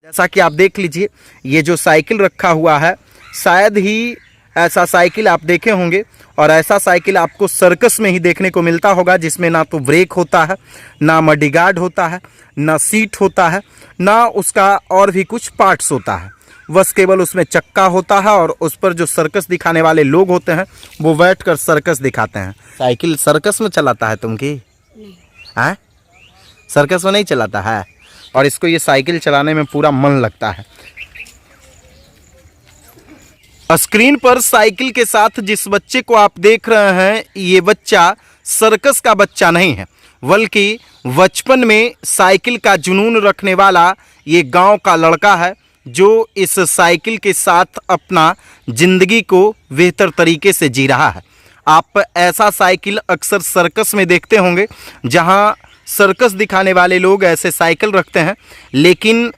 जैसा कि आप देख लीजिए, ये जो साइकिल रखा हुआ है, शायद ही ऐसा साइकिल आप देखे होंगे। और ऐसा साइकिल आपको सर्कस में ही देखने को मिलता होगा, जिसमें ना तो ब्रेक होता है, ना मडीगार्ड होता है, ना सीट होता है, ना उसका और भी कुछ पार्ट्स होता है। बस केवल उसमें चक्का होता है और उस पर जो सर्कस दिखाने वाले लोग होते हैं वो बैठकर सर्कस दिखाते हैं। साइकिल सर्कस में चलाता है तुम की? नहीं। सर्कस में नहीं चलाता है। और इसको ये साइकिल चलाने में पूरा मन लगता है। स्क्रीन पर साइकिल के साथ जिस बच्चे को आप देख रहे हैं, ये बच्चा सर्कस का बच्चा नहीं है, बल्कि बचपन में साइकिल का जुनून रखने वाला ये गांव का लड़का है, जो इस साइकिल के साथ अपना जिंदगी को बेहतर तरीके से जी रहा है। आप ऐसा साइकिल अक्सर सर्कस में देखते होंगे, जहां सर्कस दिखाने वाले लोग ऐसे साइकिल रखते हैं। लेकिन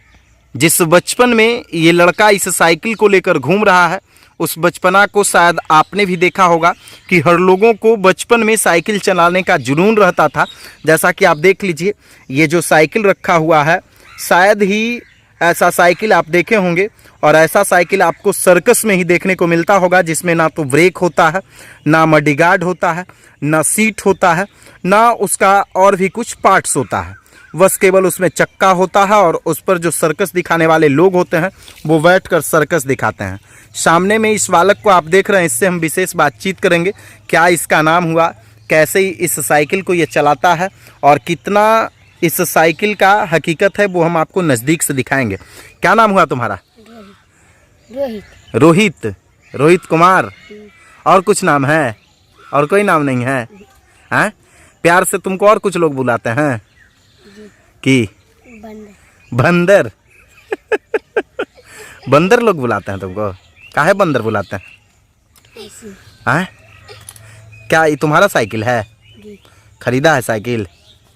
जिस बचपन में ये लड़का इस साइकिल को लेकर घूम रहा है, उस बचपना को शायद आपने भी देखा होगा कि हर लोगों को बचपन में साइकिल चलाने का जुनून रहता था। जैसा कि आप देख लीजिए, ये जो साइकिल रखा हुआ है, शायद ही ऐसा साइकिल आप देखे होंगे। और ऐसा साइकिल आपको सर्कस में ही देखने को मिलता होगा, जिसमें ना तो ब्रेक होता है, ना मडीगार्ड होता है, ना सीट होता है, ना उसका और भी कुछ पार्ट्स होता है। बस केवल उसमें चक्का होता है और उस पर जो सर्कस दिखाने वाले लोग होते हैं वो बैठकर सर्कस दिखाते हैं। सामने में इस बालक को आप देख रहे हैं, इससे हम विशेष बातचीत करेंगे। क्या इसका नाम हुआ, कैसे इस साइकिल को ये चलाता है और कितना इस साइकिल का हकीकत है, वो हम आपको नज़दीक से दिखाएंगे। क्या नाम हुआ तुम्हारा? रोहित। रोहित कुमार। और कुछ नाम है? और कोई नाम नहीं है? हैं? प्यार से तुमको और कुछ लोग बुलाते हैं कि बंदर? बंदर लोग बुलाते हैं तुमको? काहे बंदर बुलाते हैं? क्या ये तुम्हारा साइकिल है? खरीदा है साइकिल?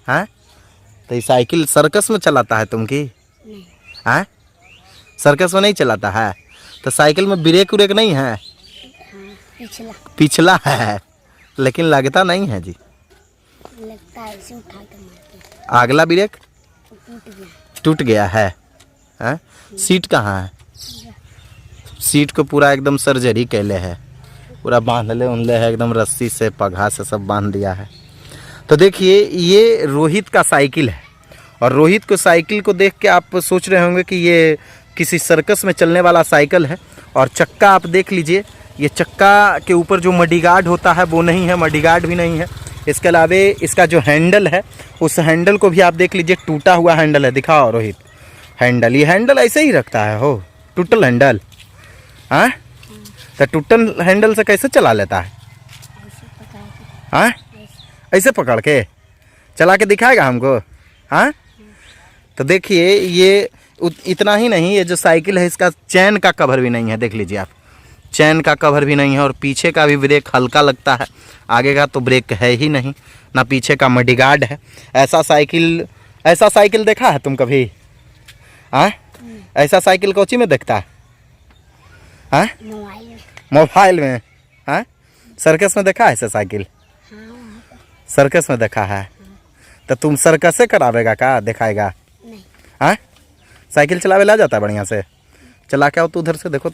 हैं? तो ये साइकिल सर्कस में चलाता है तुम की? हैं? सर्कस में नहीं चलाता है। तो साइकिल में ब्रेक उरेक नहीं है? पिछला है, लेकिन लगता नहीं है जी। लगता है, इसे उठा के मारते हैं। अगला ब्रेक टूट गया है। हैं? सीट कहाँ है? सीट को पूरा एकदम सर्जरी कैले है, पूरा बांधले उनले है, एकदम रस्सी से पघा से सब बांध दिया है। तो देखिए, ये रोहित का साइकिल है। और रोहित को साइकिल को देख के आप सोच रहे होंगे कि ये किसी सर्कस में चलने वाला साइकिल है। और चक्का आप देख लीजिए, ये चक्का के ऊपर जो मडीगार्ड होता है वो नहीं है, मडीगार्ड भी नहीं है। इसके अलावे इसका जो हैंडल है, उस हैंडल को भी आप देख लीजिए, टूटा हुआ हैंडल है। दिखाओ रोहित हैंडल। ये हैंडल ऐसे ही रखता है हो, टूटल हैंडल। हाँ, तो टूटल हैंडल से कैसे चला लेता है? हाँ, ऐसे पकड़ के चला के दिखाएगा हमको? हाँ, तो देखिए, ये इतना ही नहीं, ये जो साइकिल है इसका चैन का कवर भी नहीं है। देख लीजिए आप, चैन का कवर भी नहीं है। और पीछे का भी ब्रेक हल्का लगता है, आगे का तो ब्रेक है ही नहीं, ना पीछे का मडीगार्ड है। ऐसा साइकिल देखा है तुम कभी? हाँ, ऐसा साइकिल कोची में देखता है? हाँ, मोबाइल में। हाँ, सर्कस में देखा है ऐसा साइकिल? सर्कस में देखा है। तो तुम सर्कस से करावेगा का दिखाएगा? हाँ, साइकिल चलावे ला जाता है बढ़िया से? चला के आओ तो उधर से देखो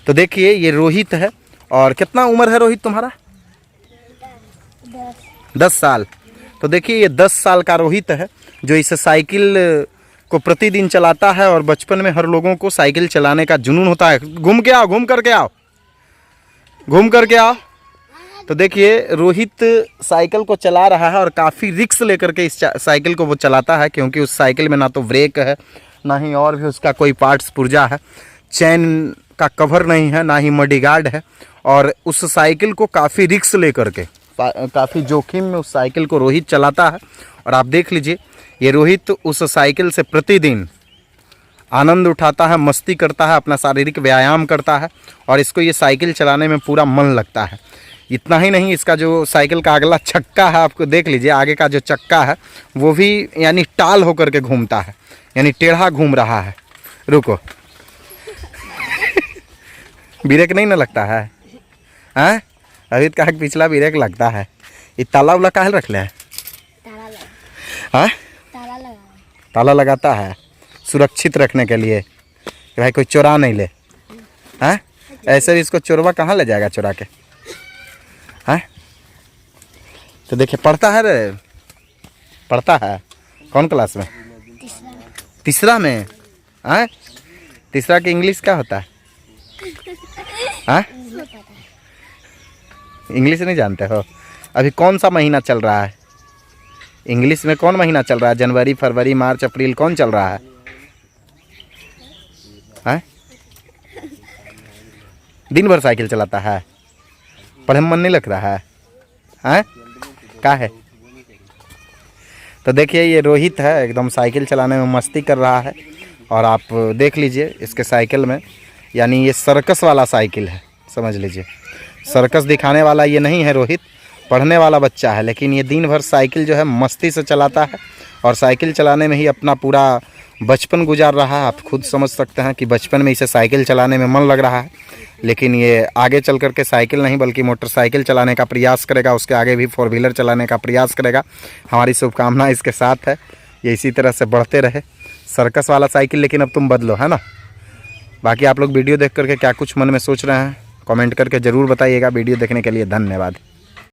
तो देखिए, ये रोहित है। और कितना उम्र है रोहित तुम्हारा? 10 साल। तो देखिए, ये 10 साल का रोहित है, जो इस साइकिल को प्रतिदिन चलाता है। और बचपन में हर लोगों को साइकिल चलाने का जुनून होता है। घूम करके आओ। तो देखिए, रोहित साइकिल को चला रहा है और काफ़ी रिस्क लेकर के इस साइकिल को वो चलाता है, क्योंकि उस साइकिल में ना तो ब्रेक है, ना ही और भी उसका कोई पार्ट्स पुर्जा है, चैन का कवर नहीं है, ना ही मडीगार्ड है। और उस साइकिल को काफ़ी रिस्क लेकर के, काफ़ी जोखिम में उस साइकिल को रोहित चलाता है। और आप देख लीजिए, ये रोहित उस साइकिल से प्रतिदिन आनंद उठाता है, मस्ती करता है, अपना शारीरिक व्यायाम करता है। और इसको ये साइकिल चलाने में पूरा मन लगता है। इतना ही नहीं, इसका जो साइकिल का अगला चक्का है, आपको देख लीजिए, आगे का जो चक्का है वो भी यानी टाल होकर के घूमता है, यानी टेढ़ा घूम रहा है। रुको, ब्रेक नहीं ना लगता है? हाँ, अभी तो कहा पिछला ब्रेक लगता है। ये ताला उला काहे रख ले? हाँ, ताला लगाता है। सुरक्षित रखने के लिए कि भाई कोई चुरा नहीं ले। हैं? ऐसे भी इसको चोरवा कहाँ ले जाएगा चुरा के? हैं? तो देखिए पढ़ता है रे, पढ़ता है कौन क्लास में? तीसरा में। हैं? तीसरा की इंग्लिश क्या होता है? हैं? इंग्लिश नहीं जानते हो? अभी कौन सा महीना चल रहा है इंग्लिश में? कौन महीना चल रहा है? जनवरी, फरवरी, मार्च, अप्रैल कौन चल रहा है? हैं? दिन भर साइकिल चलाता है, पढ़ने में मन नहीं लग रहा है? हैं? क्या है? तो देखिए ये रोहित है, एकदम साइकिल चलाने में मस्ती कर रहा है। और आप देख लीजिए इसके साइकिल में, यानी ये सर्कस वाला साइकिल है, समझ लीजिए। सर्कस दिखाने वाला ये नहीं है रोहित, पढ़ने वाला बच्चा है। लेकिन ये दिन भर साइकिल जो है मस्ती से चलाता है और साइकिल चलाने में ही अपना पूरा बचपन गुजार रहा है। आप खुद समझ सकते हैं कि बचपन में इसे साइकिल चलाने में मन लग रहा है। लेकिन ये आगे चल कर के साइकिल नहीं बल्कि मोटरसाइकिल चलाने का प्रयास करेगा, उसके आगे भी 4 व्हीलर चलाने का प्रयास करेगा। हमारी शुभकामना इसके साथ है, ये इसी तरह से बढ़ते रहे। सर्कस वाला साइकिल लेकिन अब तुम बदलो, है ना। बाकी आप लोग वीडियो देख करके क्या कुछ मन में सोच रहे हैं कमेंट करके ज़रूर बताइएगा। वीडियो देखने के लिए धन्यवाद।